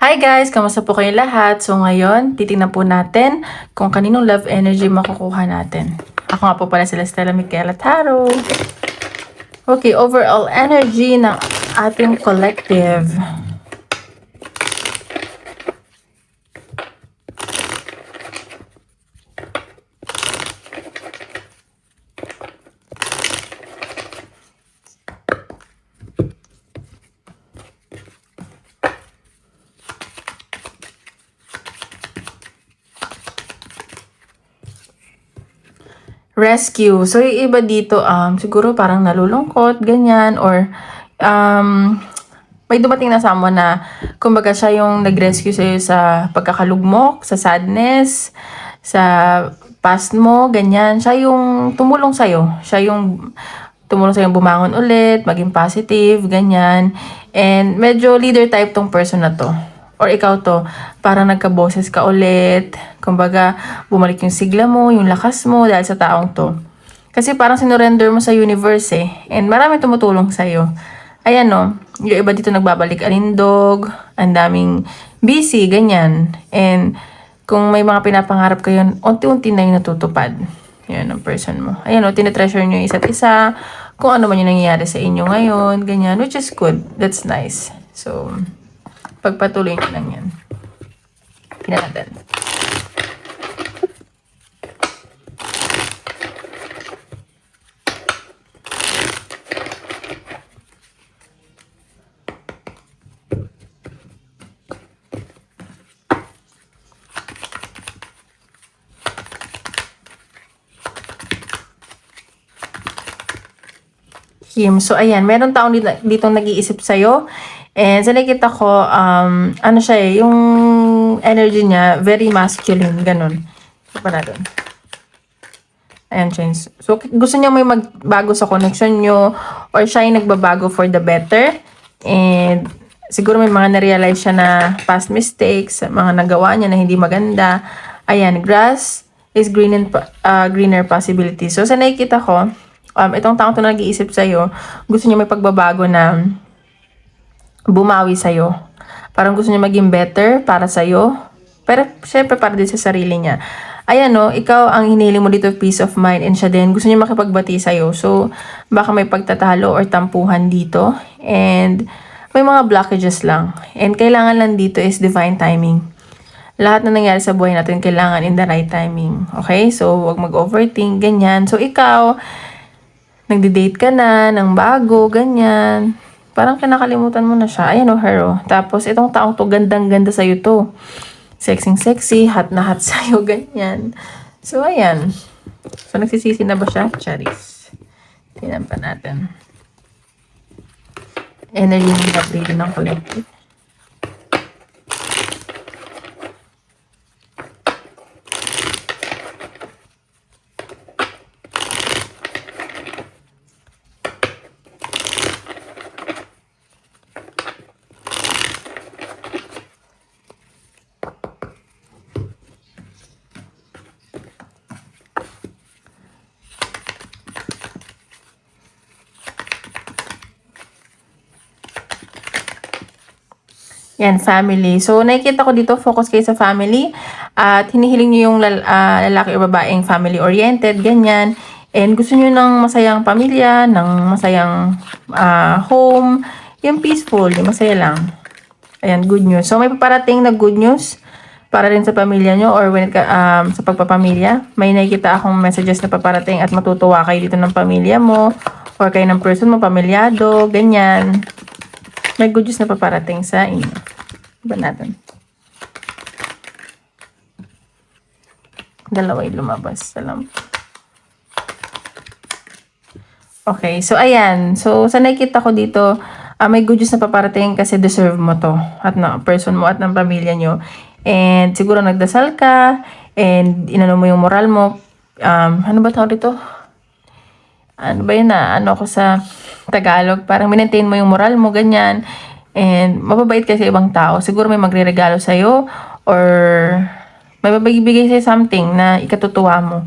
Hi guys! Kamusta po kayo lahat? So ngayon, titingnan po natin kung kaninong love energy makukuha natin. Ako nga po pala sila Stella Michaela Tarot. Okay, overall energy ng ating collective. Rescue. So, yung iba dito, siguro parang nalulungkot, ganyan, or, may dumating na someone na, kumbaga siya yung nag-rescue sa'yo sa pagkakalugmok, sa sadness, sa past mo, ganyan. Siya yung tumulong sa'yo. Siya yung tumulong sa'yo bumangon ulit, maging positive, ganyan. And medyo leader type tong person na to. Or ikaw to, parang nagka-boses ka ulit. Kumbaga, bumalik yung sigla mo, yung lakas mo dahil sa taong to. Kasi parang sinurrender mo sa universe eh. And marami tumutulong sa'yo. Ayan no, yung iba dito nagbabalik alindog, ang daming busy, ganyan. And kung may mga pinapangarap kayo, unti-unti na yung natutupad. Yan ang person mo. Ayan o, tinetreasure nyo yung isa't isa. Kung ano man yung nangyayari sa inyo ngayon, ganyan. Which is good. That's nice. So, pagpatuloy nyo lang yan. Tingnan natin. Kim. So, ayan. Meron taong dito nag-iisip sa'yo. And sa nakita ko, ano siya eh, yung energy niya, very masculine, ganun. So, pa natin. Ayan, change. So, gusto niya may magbago sa connection nyo, or siya yung nagbabago for the better. And, siguro may mga na-realize siya na past mistakes, mga nagawa niya na hindi maganda. Ayan, grass is greener possibility. So, sa nakikita ko, itong taong to na nag-iisip sa'yo, gusto niya may pagbabago na bumawi sa'yo. Parang gusto niya maging better para sa'yo. Pero, syempre, para din sa sarili niya. Ayan, no, ikaw ang hiniling mo dito, peace of mind, and siya din, gusto niya makipagbati sa'yo. So, baka may pagtatalo or tampuhan dito. And, may mga blockages lang. And, kailangan lang dito is divine timing. Lahat na nangyari sa buhay natin, kailangan in the right timing. Okay? So, wag mag-overthink, ganyan. So, ikaw, nagde-date ka na, ng bago, ganyan. Parang kinakalimutan mo na siya. Ayan o, hero. Tapos, itong taong to, gandang-ganda sa'yo to. Sexy-sexy, hot na hot sa'yo, ganyan. So, ayan. So, nagsisisi na ba siya? Charis. Tingnan pa natin. Energy ng upgrade ng collective. Yan, family. So, nakikita ko dito, focus kayo sa family. At hinihiling nyo yung lalaki o babaeng family-oriented, ganyan. And gusto nyo ng masayang pamilya, ng masayang home. Yung peaceful, yung masaya lang. Ayan, good news. So, may paparating na good news para rin sa pamilya nyo or when sa pagpapamilya. May nakikita akong messages na paparating at matutuwa kayo dito ng pamilya mo or kayo ng person mo, pamilyado, ganyan. May good news na paparating sa inyo. Iba natin. Dalawa yung lumabas. Salam. Okay, so ayan. So, sa nakikita ko dito, may good news na paparating kasi deserve mo to. At na person mo at ng pamilya nyo. And siguro nagdasal ka. And inano mo yung moral mo. Ano ba tawag dito? Ano ba yun na? Ano ko sa Tagalog? Parang maintain mo yung moral mo, ganyan. And mababait ka sa ibang tao. Siguro may magre-regalo sa'yo. Or may mabibigay sa'yo something na ikatutuwa mo.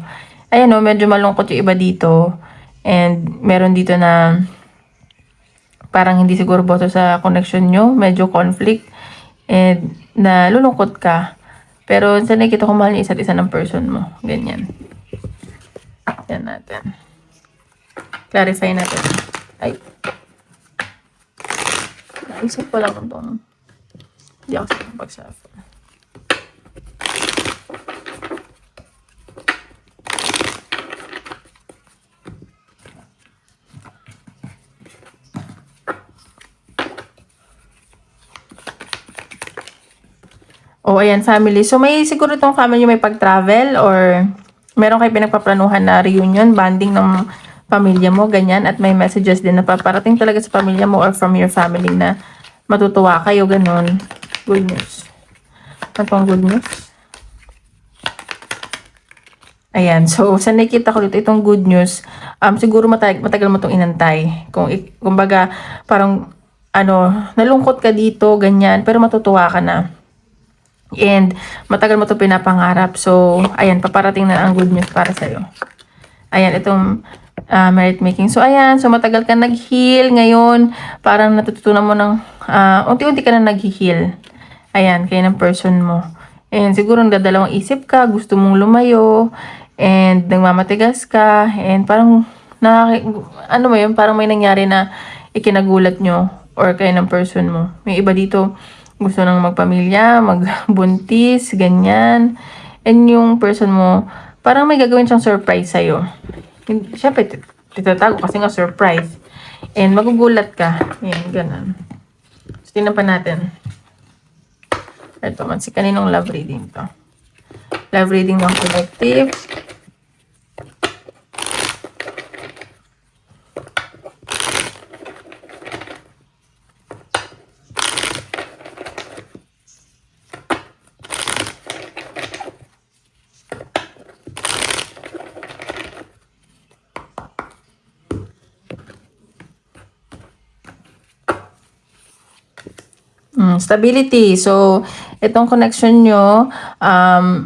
Ayan o, medyo malungkot yung iba dito. And meron dito na parang hindi siguro boto sa connection nyo. Medyo conflict. and nalulungkot ka. Pero sa nakikita ko, mahal yung isa't isa ng person mo. Ganyan. Yan natin. Clarify natin. Ay. Naisip ko lang itong hindi ako sa pagshuffle. O, ayan, family. So, may siguro itong family may pag-travel or meron kayo pinagpaplanuhan na reunion, bonding ng pamilya mo, ganyan. At may messages din na paparating talaga sa pamilya mo or from your family na matutuwa kayo, ganun. Good news. Ano pang good news? Ayan. So, sa nakikita ko dito, itong good news, siguro matagal mo itong inantay. Kumbaga, parang, nalungkot ka dito, ganyan, pero matutuwa ka na. And matagal mo ito pinapangarap. So, ayan, paparating na ang good news para sa'yo. Ayan, itong merit making. So, ayan, so matagal ka nag-heal. Ngayon, parang natututunan mo ng, unti-unti ka na nag-heal. Ayan, kayo ng person mo. And siguro nagdadalawang isip ka, gusto mong lumayo, and nagmamatigas ka, and parang, parang may nangyari na ikinagulat nyo, or kayo ng person mo. May iba dito, gusto nang magpamilya, magbuntis, ganyan. And yung person mo, parang may gagawin siyang surprise sa'yo. Siyempre, titatago kasi nga surprise. And magugulat ka. Ayan, ganun. So, tingnan pa natin. Ito man, si kaninong love reading to. Love reading ng collective. Stability. So, itong connection nyo,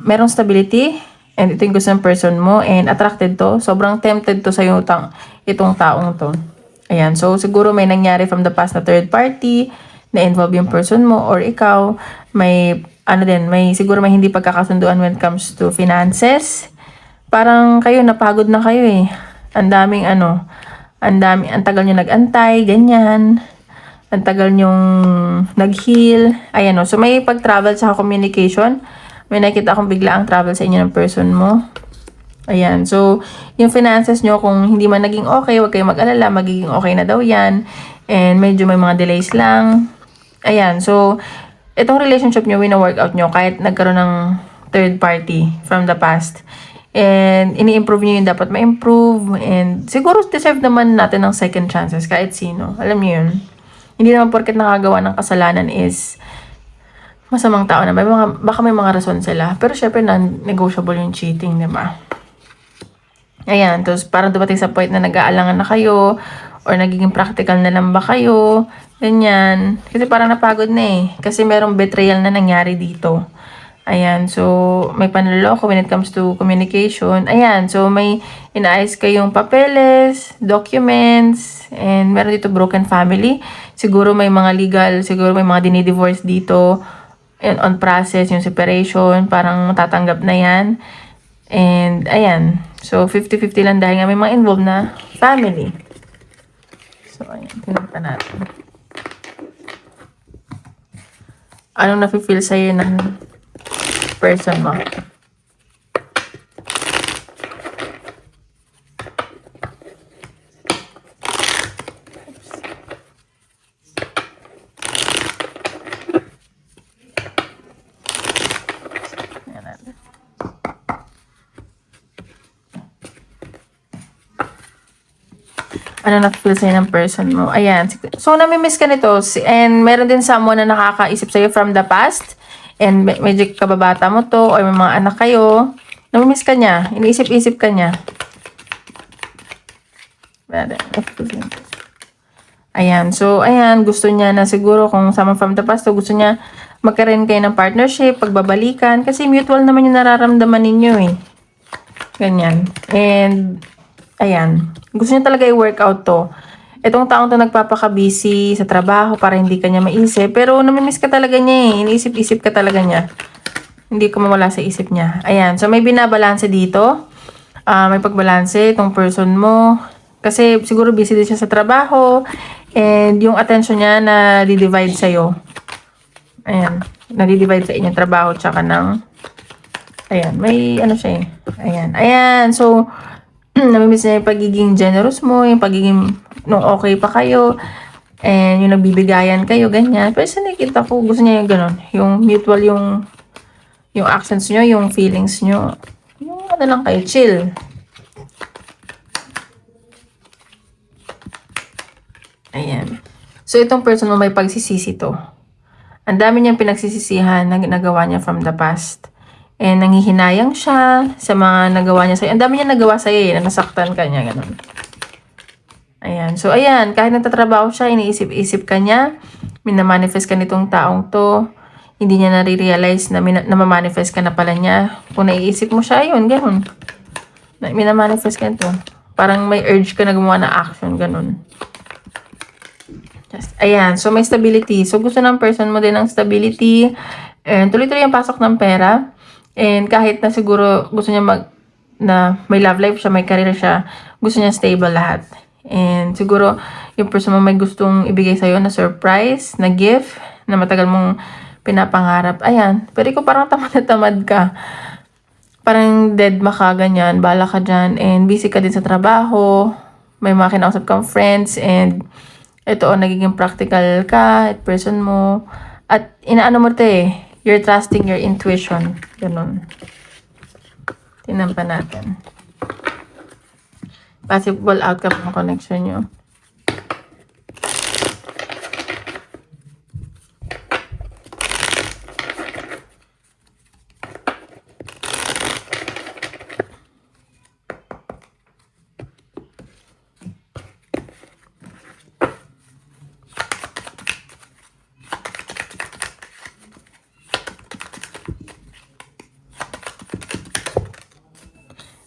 merong stability, and ito yung gusto ng person mo, and attracted to. Sobrang tempted to sa'yo itong taong to. Ayan. So, siguro may nangyari from the past na third party, na-involve yung person mo, or ikaw, siguro may hindi pagkakasunduan when it comes to finances. Parang kayo, napagod na kayo eh. Ang tagal nyo nag-antay, ganyan. Ang tagal nyong nag-heal. Ayan o. So, may pag-travel sa communication. May nakita akong bigla ang travel sa inyo ng person mo. Ayan. So, yung finances nyo, kung hindi man naging okay, huwag kayong mag-alala. Magiging okay na daw yan. And medyo may mga delays lang. Ayan. So, itong relationship nyo, wina-workout nyo kahit nagkaroon ng third party from the past. And ini-improve nyo yung dapat ma-improve. And siguro deserve naman natin ng second chances kahit sino. Alam nyo yun. Hindi naman porket nakagawa ng kasalanan is masamang tao na. Baka may mga rason sila. Pero syempre, non-negotiable yung cheating, di ba? Ayan. Tapos parang dumating sa point na nag-aalangan na kayo or nagiging practical na lang ba kayo. Ganyan. Kasi parang napagod na eh. Kasi merong betrayal na nangyari dito. Ayan. So, may panloloko when it comes to communication. Ayan. So, may inaayos kayong papeles, documents, and meron dito broken family. Siguro may mga legal, siguro may mga dinidivorce dito. And on process, yung separation, parang matatanggap na yan. And, ayan. So, 50-50 lang dahil nga may mga involved na family. So, ayan. Tingnan pa natin. Anong nafe-feel sa'yo ng person mo? Ano na-feel sa'yo ng person mo? Ayan. So, namimiss ka nito. And meron din someone na nakakaisip sa'yo from the past. And medyo kababata mo to. Or may mga anak kayo. Namimiss ka niya. Iniisip-isip ka niya. Ayan. So, ayan. Gusto niya na siguro kung someone from the past, so gusto niya magkaroon kayo ng partnership, pagbabalikan. Kasi mutual naman yung nararamdaman ninyo eh. Ganyan. And, ayan. Gusto niya talaga i-work out to. Itong taong to nagpapaka-busy sa trabaho para hindi kanya maisip. Pero namimiss ka talaga niya eh. Iniisip-isip ka talaga niya. Hindi ko mawala sa isip niya. Ayan. So, may binabalanse dito. May pagbalanse itong person mo. Kasi siguro busy din siya sa trabaho. And yung attention niya na di-divide sa'yo. Ayan. Nadi-divide sa inyong trabaho tsaka ng... Ayan. May ano siya eh. Ayan. Ayan. So, namimiss niya yung pagiging generous mo. Yung pagiging... Nung okay pa kayo. And yung nagbibigayan kayo. Ganyan. Pero sa nakita ko, gusto niya yung ganun. Yung mutual yung actions nyo, yung feelings nyo. Yung ano lang kayo, chill. Ayan. So, itong person mo may pagsisisi to. Ang dami niyang pinagsisisihan na ginagawa niya from the past. And nanghihinayang siya sa mga nagawa niya sa'yo. Ang dami niya nagawa sa'yo eh, na nasaktan ka niya, ganun. Ayan. So, ayan. Kahit nagtatrabaho siya, iniisip-isip ka niya. Minamanifest ka nitong taong to. Hindi niya nare-realize na namamanifest ka na pala niya. Kung naiisip mo siya, yun, ganun. Minamanifest ka nito. Parang may urge ka na gumawa na action, ganun. Yes. Ayan. So, may stability. So, gusto ng person mo din ng stability. And tuloy-tuloy ang pasok ng pera. And kahit na siguro gusto niya na may love life siya, may career siya, gusto niya stable lahat. And siguro, yung person mo may gustong ibigay sa'yo na surprise, na gift, na matagal mong pinapangarap. Ayan. Pero ikaw parang tamad na tamad ka. Parang dead ka, ganyan. Bala ka dyan. And busy ka din sa trabaho. May mga kinausap kang friends. And ito, nagiging practical ka at person mo. At inaano mo ito eh. You're trusting your intuition. Ganun. Tingnan pa natin. Possible outcome ng connection nyo.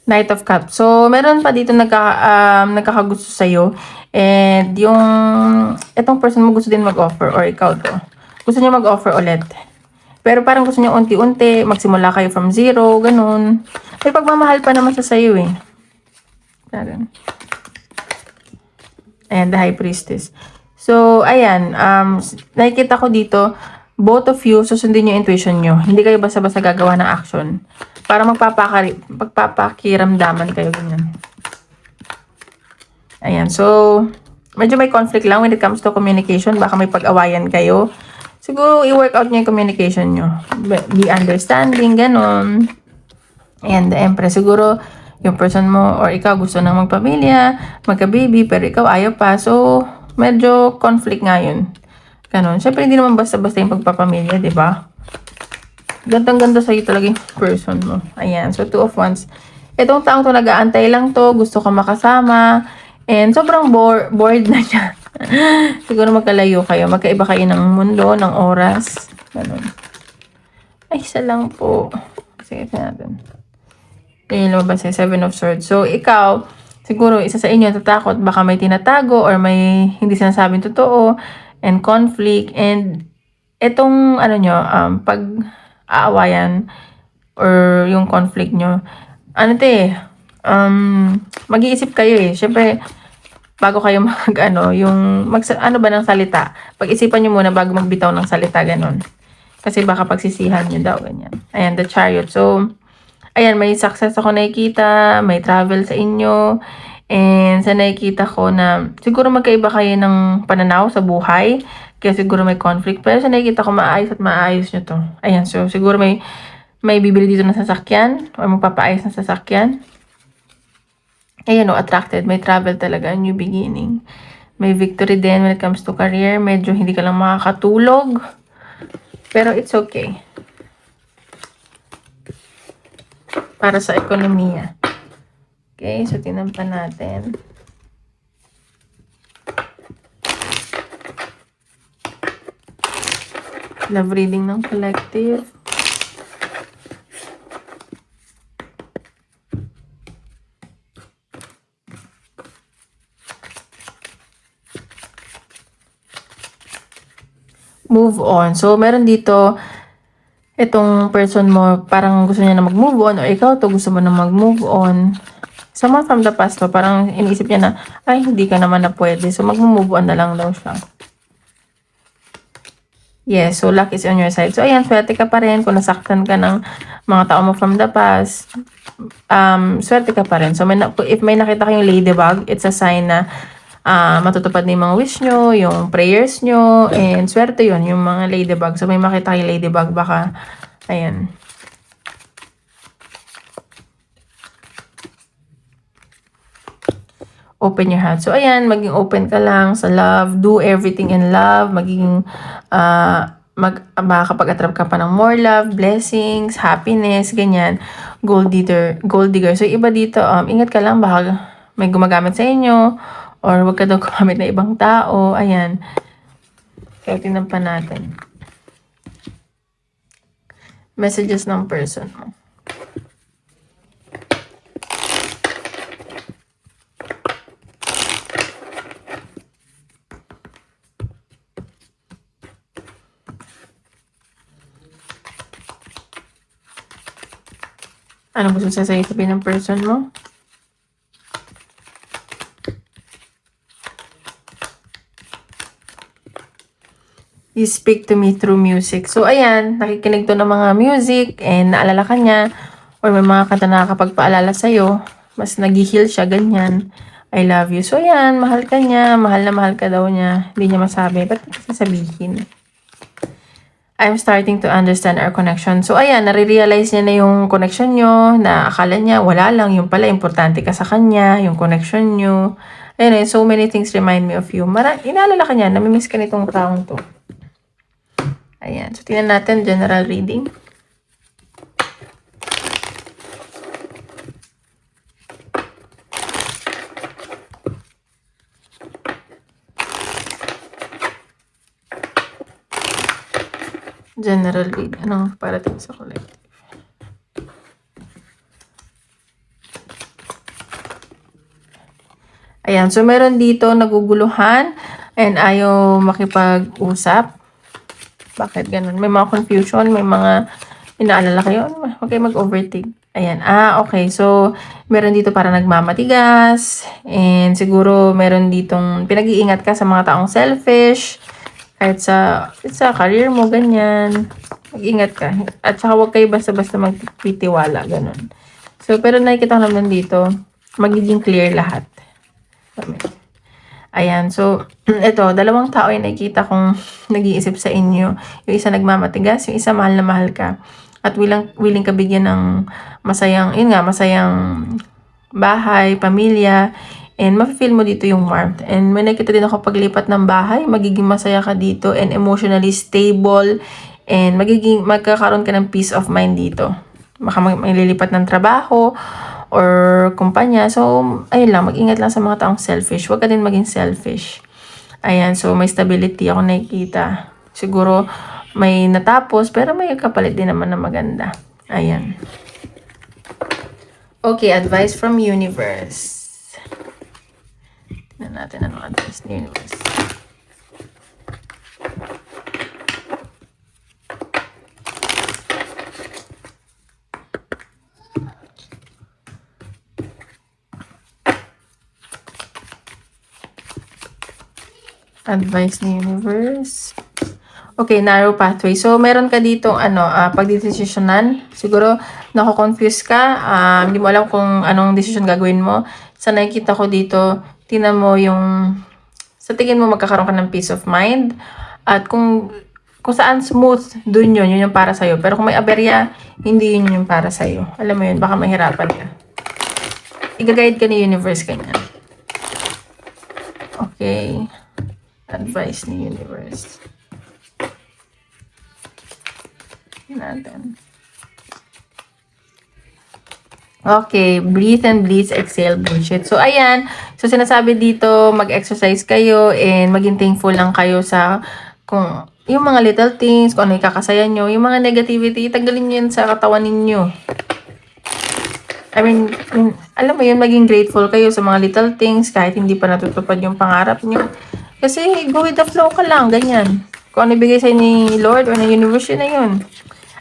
Knight of Cups. So, meron pa dito nagkakagusto sa'yo. And yung, itong person mo gusto din mag-offer or ikaw to. Gusto niya mag-offer ulit. Pero parang gusto niya unti-unti, magsimula kayo from zero, ganun. May pagmamahal pa naman sa sa'yo eh. Ayan, the High Priestess. So, ayan, nakikita ko dito, both of you, susundin yung intuition nyo. Hindi kayo basta-basta gagawa ng action. Para magpapakiramdaman kayo ganyan. Ayan, so, medyo may conflict lang when it comes to communication. Baka may pag-awayan kayo. Siguro, i-work out nyo yung communication nyo. Be understanding, ganon. Ayan, the Empress. Siguro, yung person mo or ikaw gusto nang magpamilya, magka-baby, pero ikaw ayaw pa. So, medyo conflict nga yun. Ganon. Siyempre, hindi naman basta-basta yung pagpapamilya, di ba? Gandang-ganda sa'yo talaga yung person mo. Ayan. So, 2 of Wands. Itong taong to, nag-aantay lang to. Gusto ka makasama. And sobrang bored na siya. Siguro magkalayo kayo. Magkaiba kayo ng mundo, ng oras. Ganun. Ay, isa lang po. Sige, natin. Yung lumabas yung 7 of Swords. So, ikaw, siguro, isa sa inyo tatakot. Baka may tinatago or may hindi sinasabing totoo. And conflict. And itong, ano nyo, pag aawayan or yung conflict nyo, ano mag-iisip kayo eh. Syempre, bago kayo ano ba ng salita, pag-isipan nyo muna bago magbitaw ng salita, ganun. Kasi baka pagsisihan nyo daw, ganyan. Ayan, the Chariot. So, ayan, may success ako nakikita, may travel sa inyo, and sa nakikita ko na siguro magkaiba kayo ng pananaw sa buhay, kaya siguro may conflict. Pero sa nakikita ko, maayos at maayos nyo to. Ayan, so siguro may bibili dito ng sasakyan or magpapaayos ng sasakyan. Ayan, attracted. May travel talaga, new beginning. May victory din when it comes to career. Medyo hindi ka lang makakatulog. Pero it's okay. Para sa ekonomiya. Okay, so tingnan pa natin. Love reading ng collective. move on. So, meron dito, itong person mo, parang gusto niya na mag-move on, o ikaw to gusto mo na mag-move on. Someone from the past to, parang iniisip niya na, ay, hindi ka naman na pwede. So, mag-move on na lang daw siya. Yes, so luck is on your side. So, ayan, swerte ka pa rin kung nasaktan ka ng mga tao mo from the past. Swerte ka pa rin. So, if may nakita kayong ladybug, it's a sign na matutupad na yung mga wish nyo, yung prayers nyo, and swerte yun, yung mga ladybug. So, may makita kayong ladybug, baka, ayan. Open your heart. So, ayan, maging open ka lang sa love. Do everything in love. Maging, makakapag-attract ka pa ng more love, blessings, happiness, ganyan. Gold digger. So, iba dito, ingat ka lang, baka may gumagamit sa inyo, or wag ka daw gumamit na ibang tao. Ayan. Kaya tingnan pa natin. Messages ng person mo. Ano gusto sasabihin ng person mo? You speak to me through music. So, ayan, nakikinig to ng mga music and naalala ka niya or may mga kanta na nakakapagpaalala sa'yo. Mas nag-heal siya, ganyan. I love you. So, ayan, mahal ka niya. Mahal na mahal ka daw niya. Hindi niya masabi. Ba't sasabihin? I'm starting to understand our connection. So, ayan, nare-realize niya na yung connection nyo, na akala niya, wala lang. Yung pala, importante ka sa kanya, yung connection nyo. Ayun, so many things remind me of you. Inaalala ka niya, namimiss ka nitong taong to. Ayan, so tingnan natin, general reading. General read. Anong parating sa collective? Ayan. So, meron dito naguguluhan and ayaw makipag-usap. Bakit ganun? May mga confusion, may mga inaalala kayo. Huwag kayo mag-overthink. Ayan. Okay. So, meron dito para nagmamatigas. And siguro meron ditong pinag-iingat ka sa mga taong selfish. Kahit sa career mo, ganyan. Mag-ingat ka. At saka huwag kayo basta-basta magpitiwala. Ganun. So, pero nakikita ko naman dito, magiging clear lahat. Ayan. So, ito, dalawang tao yung nakikita kong nag-iisip sa inyo. Yung isa nagmamatigas, yung isa mahal na mahal ka. At willing ka bigyan ng masayang, masayang bahay, pamilya. And mafe-feel mo dito yung warmth. And may nakita din ako paglipat ng bahay, magiging masaya ka dito and emotionally stable. And magkakaroon ka ng peace of mind dito. Baka maglilipat ng trabaho or kumpanya. So, ayun lang, mag-ingat lang sa mga taong selfish. Huwag ka din maging selfish. Ayan, so may stability ako nakikita. Siguro may natapos, pero may kapalit din naman na maganda. Ayan. Okay, advice from universe. Tignan natin anong advice ni universe. Advice ni universe. Okay, narrow pathway. So, meron ka dito, pagdidesisyonan. Siguro, nako-confuse ka. Hindi mo alam kung anong decision gagawin mo. Sa nakikita ko dito, tingnan mo yung, sa tingin mo magkakaroon ka ng peace of mind. At kung saan smooth, dun yun yung para sa'yo. Pero kung may aberya, hindi yun yung para sa'yo. Alam mo yun, baka mahirapan ka. I-guide ka ni universe ganyan. Okay. Advice ni universe. Natin. Okay, breathe and bleed, exhale, bullshit. So, ayan. So, sinasabi dito, mag-exercise kayo and maging thankful lang kayo sa kung yung mga little things, kung ano yung kakasaya nyo, yung mga negativity, tanggalin nyo yun sa katawan ninyo. I mean, alam mo yun, maging grateful kayo sa mga little things kahit hindi pa natutupad yung pangarap nyo. Kasi, go with the flow ka lang, ganyan. Kung ano ibigay sa'yo ni Lord or ng universe, yun na yun.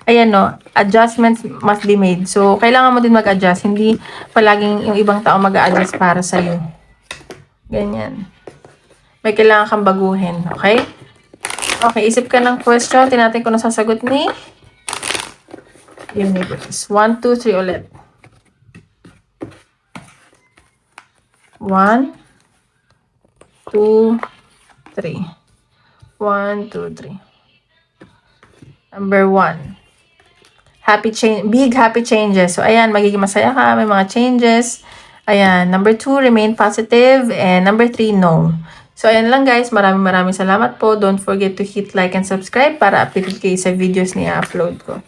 Ayan no, adjustments must be made. So, kailangan mo din mag-adjust. Hindi palaging yung ibang tao mag-a-adjust para sa'yo. Ganyan. May kailangan kang baguhin. Okay? Okay, isip ka ng question. Tinatin ko na sasagot ni universe. 1, 2, 3 ulit. 1, 2, 3. 1, 2, 3. Number 1. Big happy changes. So, ayan, magiging masaya ka. May mga changes. Ayan. Number 2, remain positive. And number 3, no. So, ayan lang guys. Maraming salamat po. Don't forget to hit like and subscribe para updated kayo sa videos na i-upload ko.